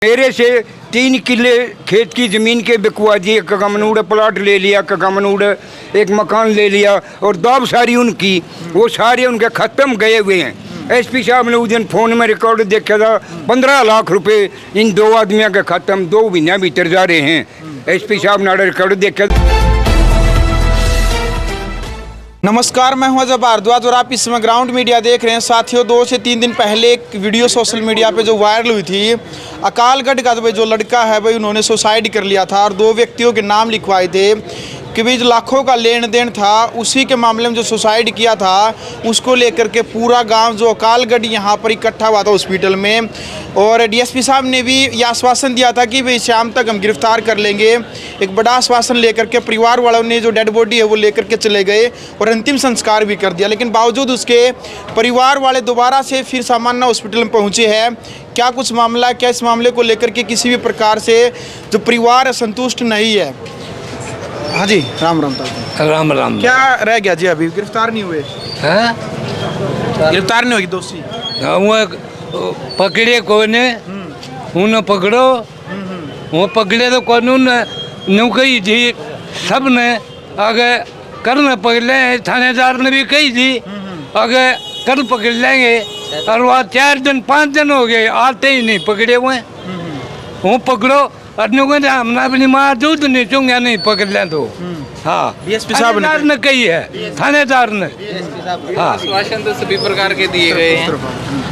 मेरे से 3 किले खेत की ज़मीन के बिकवा दिए, कगमनूड़ प्लाट ले लिया, कगमनूड़ एक मकान ले लिया और दाव सारी उनकी, वो सारे उनके ख़त्म गए हुए हैं। एसपी साहब ने उस दिन फ़ोन में रिकॉर्ड देखा था, 15 लाख रुपए इन 2 आदमियों के ख़त्म 2 महीने भीतर जा रहे हैं। एसपी साहब ने रिकॉर्ड देखा। नमस्कार, मैं हूं अजय भारद्वाज और आप इस समय ग्राउंड मीडिया देख रहे हैं। साथियों, 2 से 3 दिन पहले एक वीडियो सोशल मीडिया पे जो वायरल हुई थी, अकालगढ़ का जो लड़का है भाई, उन्होंने सुसाइड कर लिया था और 2 व्यक्तियों के नाम लिखवाए थे कि भाई जो लाखों का लेन देन था, उसी के मामले में जो सुसाइड किया था उसको लेकर के पूरा गांव जो अकालगढ़ यहाँ पर इकट्ठा हुआ था हॉस्पिटल में। और डीएसपी साहब ने भी ये आश्वासन दिया था कि भाई शाम तक हम गिरफ्तार कर लेंगे। एक बड़ा आश्वासन लेकर के परिवार वालों ने जो डेड बॉडी है वो लेकर के चले गए और अंतिम संस्कार भी कर दिया। लेकिन बावजूद उसके परिवार वाले दोबारा से फिर सामान्य हॉस्पिटल में पहुँचे हैं। क्या कुछ मामला है, क्या इस मामले को लेकर के किसी भी प्रकार से जो परिवार है संतुष्ट नहीं है? हाँ जी, राम राम। राम राम। क्या रह गया जी? अभी गिरफ्तार नहीं हुए हैं? गिरफ्तार नहीं होगी दोषी? पकड़े कोने उन्हें पकड़ो, वो पकड़े तो कानून नु कही थी, सब ने आगे कल पकड़े, थानेदार ने भी कही थी आगे कल पकड़ लेंगे। और वह 4 दिन 5 दिन हो गए आते ही नहीं पकड़े हुए। वो पकड़ो और हमने अपनी माँ दूध नहीं चूंगा, नहीं पकड़ लें तो। हाँ, डीएसपी साहब ने कही है, थानेदार ने। हाँ, आश्वासन तो सभी प्रकार के दिए गए हैं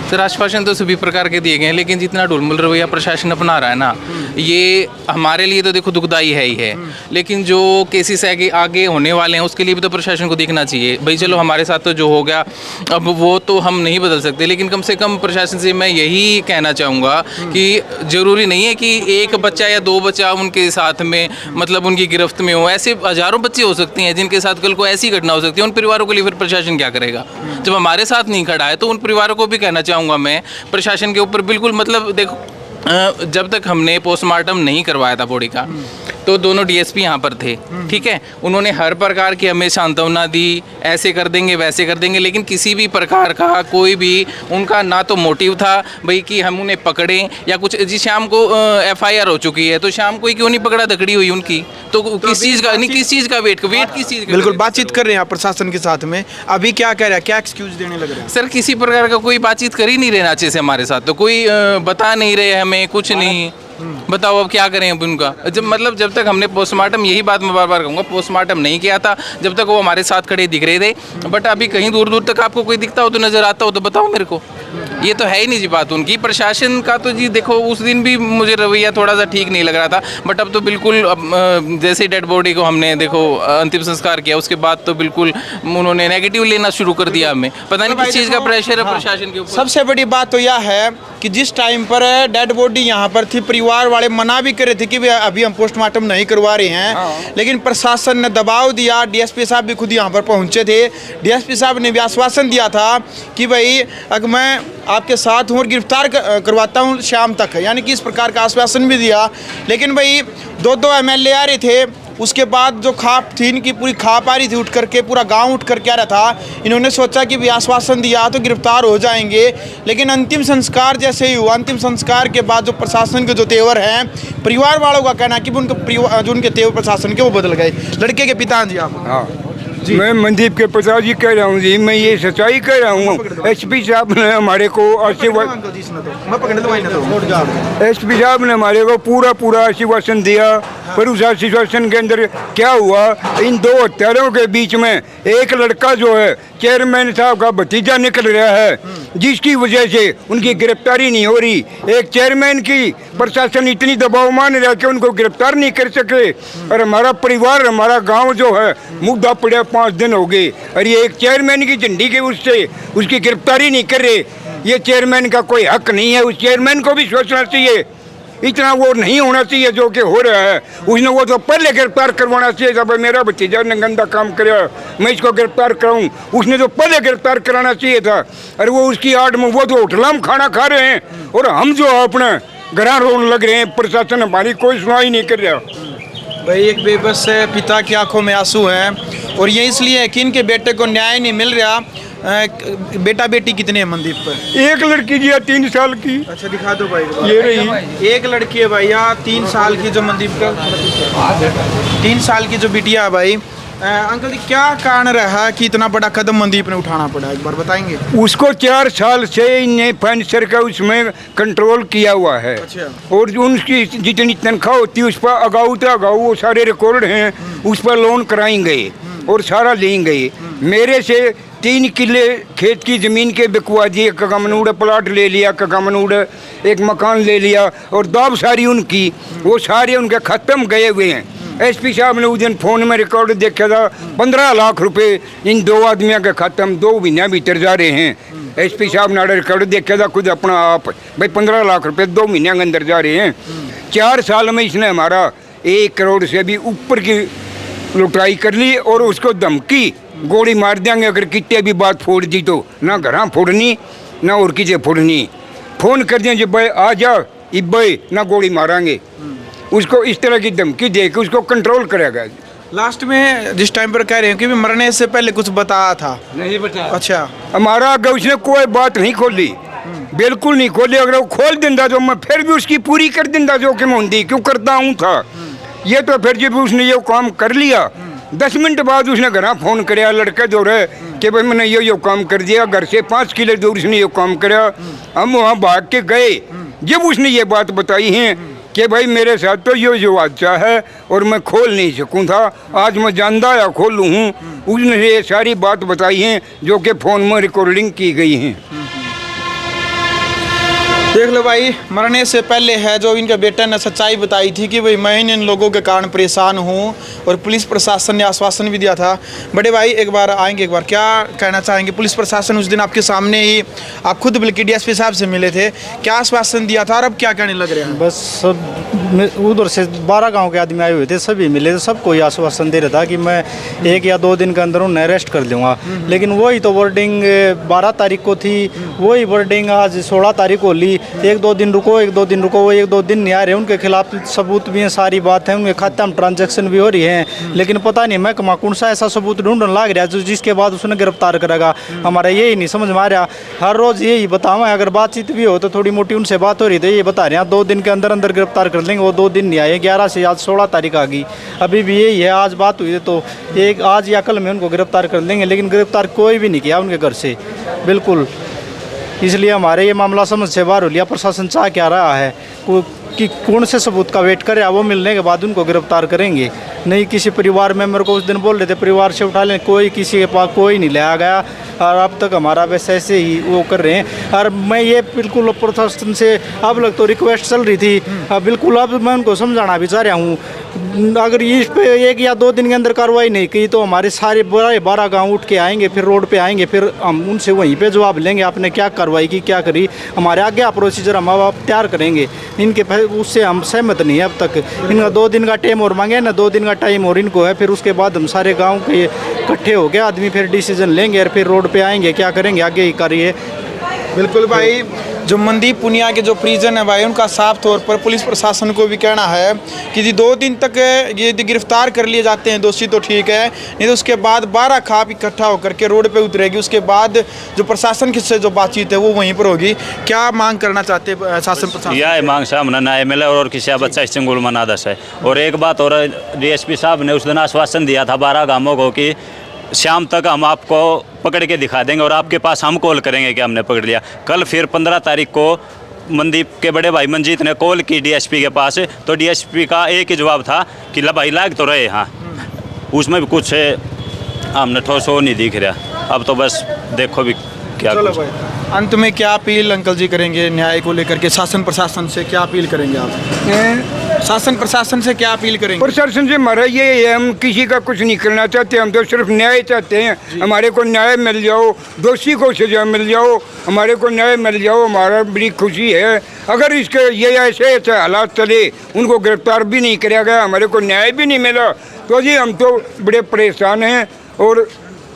सर, आश्वासन तो सभी प्रकार के दिए गए हैं, लेकिन जितना ढुलमुल रवैया प्रशासन अपना रहा है ना, ये हमारे लिए तो देखो दुखदाई है ही है। लेकिन जो केसेस आगे होने वाले हैं उसके लिए भी तो प्रशासन को देखना चाहिए। भाई चलो हमारे साथ तो जो हो गया अब वो तो हम नहीं बदल सकते, लेकिन कम से कम प्रशासन से मैं यही कहना चाहूँगा कि ज़रूरी नहीं है कि एक बच्चा या 2 बच्चा उनके साथ में मतलब उनकी गिरफ्त में हो। ऐसे हज़ारों बच्चे हो सकते हैं जिनके साथ कल को ऐसी घटना हो सकती है। उन परिवारों के लिए फिर प्रशासन क्या करेगा? जब हमारे साथ नहीं खड़ा है तो उन परिवारों को भी कहना चाहूँगा मैं प्रशासन के ऊपर बिल्कुल, मतलब देखो जब तक हमने पोस्टमार्टम नहीं करवाया था बॉडी का तो दोनों डीएसपी यहाँ पर थे, ठीक है। उन्होंने हर प्रकार की हमें सांत्वना दी, ऐसे कर देंगे वैसे कर देंगे, लेकिन किसी भी प्रकार का कोई भी उनका ना तो मोटिव था भाई कि हम उन्हें पकड़ें या कुछ। जी शाम को एफआईआर हो चुकी है तो शाम को ही क्यों नहीं पकड़ा, धकड़ी हुई उनकी तो किस चीज़ का नहीं, किस चीज़ का वेट किस चीज़ का? बिल्कुल बातचीत कर रहे हैं आप प्रशासन के साथ में, अभी क्या कह रहा है, क्या एक्सक्यूज देने लग रहा है? सर किसी प्रकार का कोई बातचीत कर ही नहीं रहे अच्छे से हमारे साथ, तो कोई बता नहीं रहे हमें कुछ नहीं। बताओ अब क्या करें अब उनका? जब तक हमने पोस्टमार्टम, यही बात मैं बार बार कहूँगा, पोस्टमार्टम नहीं किया था जब तक वो हमारे साथ खड़े दिख रहे थे। बट अभी कहीं दूर दूर तक आपको कोई दिखता हो तो नज़र आता हो तो बताओ मेरे को। ये तो है ही नहीं जी बात उनकी। प्रशासन का तो जी देखो उस दिन भी मुझे रवैया थोड़ा सा ठीक नहीं लग रहा था, बट अब तो बिल्कुल जैसे डेड बॉडी को हमने देखो अंतिम संस्कार किया उसके बाद तो बिल्कुल उन्होंने नेगेटिव लेना शुरू कर दिया। हमें पता नहीं किस चीज़ का प्रेशर है प्रशासन के ऊपर। सबसे बड़ी बात तो यह है कि जिस टाइम पर डेड बॉडी यहाँ पर थी, परिवार वाले मना भी कर रहे थे कि अभी हम पोस्टमार्टम नहीं करवा रहे हैं, लेकिन प्रशासन ने दबाव दिया। डीएसपी साहब भी खुद यहाँ पर पहुँचे थे। डीएसपी साहब ने भी आश्वासन दिया था कि भाई अगर मैं आपके साथ हूँ और गिरफ्तार करवाता हूँ शाम तक, यानी कि इस प्रकार का आश्वासन भी दिया। लेकिन भाई 2 एमएलए आ रहे थे, उसके बाद जो खाप थी इनकी पूरी खाप आ रही थी, उठ करके पूरा गांव उठ करके आ रहा था। इन्होंने सोचा कि भी आश्वासन दिया तो गिरफ्तार हो जाएंगे, लेकिन अंतिम संस्कार जैसे ही हुआ, अंतिम संस्कार के बाद जो प्रशासन के जो तेवर हैं, परिवार वालों का कहना कि जो उनके तेवर प्रशासन के वो बदल गए। लड़के के पिता जी आप? हाँ जी, मैं मनदीप के पिताजी कह रहा हूँ जी, मैं ये सच्चाई कह रहा हूँ। एसपी साहब ने हमारे को एसपी साहब ने हमारे को पूरा आश्वासन दिया, पर उस आश्वासन के अंदर क्या हुआ, इन 2 हत्यारों के बीच में एक लड़का जो है चेयरमैन साहब का भतीजा निकल रहा है, जिसकी वजह से उनकी गिरफ्तारी नहीं हो रही। एक चेयरमैन की प्रशासन इतनी दबाव मान रहा कि उनको गिरफ्तार नहीं कर सके, और हमारा परिवार, हमारा गांव जो है मुद्दा पड़ा 5 दिन हो गए, और ये एक चेयरमैन की झंडी के उससे उसकी गिरफ्तारी नहीं कर रहे। ये चेयरमैन का कोई हक नहीं है, उस चेयरमैन को भी सोचना चाहिए। इतना वो नहीं होना चाहिए जो कि हो रहा है। उसने वो तो पहले गिरफ्तार करवाना चाहिए था, भाई मेरा भतीजा ने गंदा काम किया मैं इसको गिरफ्तार कराऊं, उसने तो पहले गिरफ्तार कराना चाहिए था। और वो उसकी आड़ में वो तो होटल में खाना खा रहे हैं और हम जो अपने घर रोने लग रहे हैं। प्रशासन हमारी कोई सुनवाई नहीं कर रहा। भाई एक बेबस पिता की आंखों में आंसू हैं, और ये इसलिए है कि इनके बेटे को न्याय नहीं मिल रहा। बेटा बेटी कितने हैं मनदीप पर? एक लड़की जी है 3 साल की, अच्छा दिखा दो भाई। ये रही। एक लड़की है भैया 3 साल की जो मनदीप का 3 साल की जो बिटिया है भाई। अंकल जी क्या कारण रहा कि इतना बड़ा कदम मनदीप ने उठाना पड़ा, एक बार बताएंगे? उसको 4 साल से इन्हें फाइनेंसर का उसमें कंट्रोल किया हुआ है। अच्छा। और जो उनकी जितनी तनख्वाह होती है उस पर अगाऊ तो अगाऊ वो सारे रिकॉर्ड हैं, उस पर लोन कराएंगे और सारा लेंगे। मेरे से 3 किले खेत की ज़मीन के बिकवा दिए, कगमनूड़ प्लाट ले लिया, कगमनूड़ एक मकान ले लिया और दाब सारी उनकी, वो सारे उनके ख़त्म गए हुए हैं। एसपी साहब ने उस दिन फ़ोन में रिकॉर्ड देखा था, 15 लाख रुपए इन 2 आदमियों के ख़त्म 2 महीने भीतर जा रहे हैं। एसपी साहब ने रिकॉर्ड देखा था खुद अपना आप, भाई 15 लाख रुपए 2 महीने के अंदर जा रहे हैं। 4 साल में इसने हमारा 1 करोड़ से भी ऊपर की लुटाई कर ली और उसको धमकी, गोली मार देंगे अगर कितने भी बात फोड़ दी तो, ना घर फोड़नी ना और किसे फोड़नी। फ़ोन कर दिया जब भाई आ जा इब्बे ना गोली मारेंगे। उसको इस तरह की धमकी दे के उसको कंट्रोल करेगा। लास्ट में जिस टाइम पर कह रहे हैं कि मरने से पहले कुछ बताया था? नहीं बता। अच्छा। हमारा अगर उसने कोई बात नहीं खोली, बिल्कुल नहीं खोली। अगर वो खोल दिंदा तो मैं फिर भी उसकी पूरी कर दिंदा जो कि मैं होंगी क्यों करता हूँ था। ये तो फिर जब उसने ये काम कर लिया 10 मिनट बाद उसने घर फ़ोन कराया लड़का जो रहे कि भाई मैंने ये काम कर दिया। घर से 5 किलो दूर उसने ये काम कराया। हम वहाँ भाग के गए, जब उसने ये बात बताई है कि भाई मेरे साथ तो ये जो हादसा है और मैं खोल नहीं सकूं था, आज मैं जानदा या खोलूँ हूँ। उसने ये सारी बात बताई हैं जो कि फ़ोन में रिकॉर्डिंग की गई हैं। देख लो भाई, मरने से पहले है जो इनके बेटे ने सच्चाई बताई थी कि भाई मैं इन लोगों के कारण परेशान हूँ, और पुलिस प्रशासन ने आश्वासन भी दिया था। बड़े भाई एक बार आएंगे, एक बार क्या कहना चाहेंगे? पुलिस प्रशासन उस दिन आपके सामने ही, आप खुद बल्कि डीएसपी साहब से मिले थे, क्या आश्वासन दिया था और अब क्या कहने लग रहे हैं? बस सब उधर से 12 गांव के आदमी आए हुए थे, सभी मिले थे, सबको ये आश्वासन दे रहा था कि मैं 1 या 2 दिन के अंदर उन्हें अरेस्ट कर लूँगा। लेकिन वही तो वर्डिंग 12 तारीख को थी, वही वर्डिंग आज 16 तारीख को ली। 1-2 दिन रुको, 1-2 दिन रुको, वो 1-2 दिन नहीं आ रहे। उनके खिलाफ सबूत भी हैं, सारी बात है, उनके खाते में ट्रांजैक्शन भी हो रही है। लेकिन पता नहीं मैं कौन सा ऐसा सबूत ढूंढने लग रहा है जिसके बाद उसने गिरफ्तार करेगा। हमारा यही नहीं समझ में आ रहा। हर रोज़ यही बतावा, अगर बातचीत भी हो तो थोड़ी मोटी उनसे बात हो रही थी, ये बता रहे हैं 2 दिन के अंदर अंदर गिरफ्तार कर लेंगे। वो 2 दिन नहीं आए, 11 से आज 16 तारीख आ गई, अभी भी यही है। आज बात हुई तो एक आज या कल में उनको गिरफ्तार कर लेंगे, लेकिन गिरफ्तार कोई भी नहीं किया उनके घर से बिल्कुल। इसलिए हमारे ये मामला समझ से बाहर हो लिया। प्रशासन चाह क्या रहा है कि कौन से सबूत का वेट करे, वो मिलने के बाद उनको गिरफ्तार करेंगे। नहीं किसी परिवार मेम्बर को उस दिन बोल रहे थे परिवार से उठा लें, कोई किसी के पास कोई नहीं लाया गया, और अब तक हमारा वैसे ऐसे ही वो कर रहे हैं। और मैं ये बिल्कुल प्रशासन से अब लग तो रिक्वेस्ट चल रही थी, बिल्कुल अब मैं उनको समझाना भी चाह रहा हूँ। अगर इस पे 1 या 2 दिन के अंदर कार्रवाई नहीं की तो हमारे सारे 12 गाँव उठ के आएंगे, फिर रोड पे आएंगे, फिर हम उनसे वहीं पे जवाब लेंगे आपने क्या कार्रवाई की, क्या करी। हमारे आगे प्रोसीजर हम अब तैयार करेंगे। इनके उससे हम सहमत नहीं है अब तक। इनका 2 दिन का टाइम और मांगे ना, 2 दिन का टाइम और इनको है, फिर उसके बाद हम सारे गाँव के इकट्ठे हो गए आदमी फिर डिसीजन लेंगे और फिर रोड पे आएंगे, क्या करेंगे आगे ही करिए। बिल्कुल भाई, जो मनदीप पुनिया के जो परिजन है भाई, उनका साफ तौर पर पुलिस प्रशासन को भी कहना है कि जी 2 दिन तक ये गिरफ्तार कर लिए जाते हैं दोषी तो ठीक है, नहीं तो उसके बाद 12 खाप इकट्ठा होकर के रोड पे उतरेगी। उसके बाद जो प्रशासन से जो बातचीत है वो वहीं पर होगी। क्या मांग करना चाहते हैं शासन प्रशासन? यह मांग साहब ना न्याय मिले और किसी बच्चा स्टिंगुल मना दस है। और एक बात और, डीएसपी साहब ने उस दिन आश्वासन दिया था 12 गांवों को कि शाम तक हम आपको पकड़ के दिखा देंगे और आपके पास हम कॉल करेंगे कि हमने पकड़ लिया। कल फिर 15 तारीख को मनदीप के बड़े भाई मंजीत ने कॉल की डीएसपी के पास, तो डीएसपी का एक ही जवाब था कि भाई लाग तो रहे, हाँ उसमें भी कुछ हमने ठोस हो नहीं दिख रहा। अब तो बस देखो भी क्या। चलो भाई, अंत में क्या अपील अंकल जी करेंगे न्याय को लेकर के? शासन प्रशासन से क्या अपील करेंगे आप? शासन प्रशासन से क्या अपील करेंगे? प्रशासन से हमारा ये है, हम किसी का कुछ नहीं करना चाहते, हम तो सिर्फ न्याय चाहते हैं। हमारे को न्याय मिल जाओ, दोषी को सजा मिल जाओ, हमारे को न्याय मिल जाओ, हमारा बड़ी खुशी है। अगर इसके ये ऐसे हालात चले, उनको गिरफ्तार भी नहीं किया गया, हमारे को न्याय भी नहीं मिला, तो जी हम तो बड़े परेशान हैं और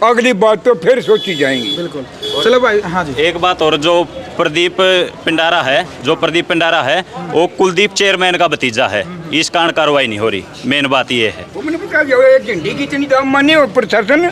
अगली बात तो फिर सोची जाएंगी। बिल्कुल। चलो भाई, हाँ जी। एक बात और, जो प्रदीप पिंडारा है वो कुलदीप चेयरमैन का भतीजा है, इस कारण कार्रवाई नहीं हो रही। मेन बात ये है। वो मैंने बताया झंडी की इतनी दाम माने और प्रशासन।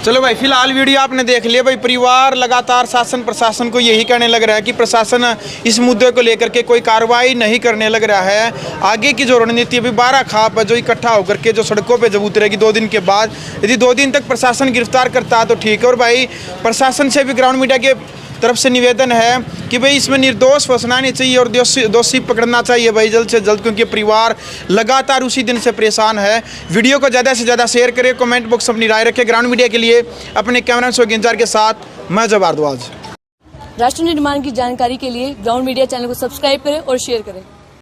चलो भाई, फिलहाल वीडियो आपने देख लिया भाई। परिवार लगातार शासन प्रशासन को यही कहने लग रहा है कि प्रशासन इस मुद्दे को लेकर के कोई कार्रवाई नहीं करने लग रहा है। आगे की जो रणनीति अभी 12 खाप है जो इकट्ठा होकर के जो सड़कों पे जब उतरेगी 2 दिन के बाद, यदि 2 दिन तक प्रशासन गिरफ्तार करता है तो ठीक है। और भाई प्रशासन से भी ग्राउंड मीडिया के तरफ से निवेदन है कि भाई इसमें निर्दोष फंसना नहीं चाहिए और दोषी पकड़ना चाहिए भाई जल्द से जल्द, क्योंकि परिवार लगातार उसी दिन से परेशान है। वीडियो को ज़्यादा से ज़्यादा शेयर करें, कमेंट बॉक्स अपनी राय रखें। ग्राउंड मीडिया के लिए अपने कैमरा सोगिंजार के साथ मैं जब भारद्वाज। राष्ट्र निर्माण की जानकारी के लिए ग्राउंड मीडिया चैनल को सब्सक्राइब करें और शेयर करें।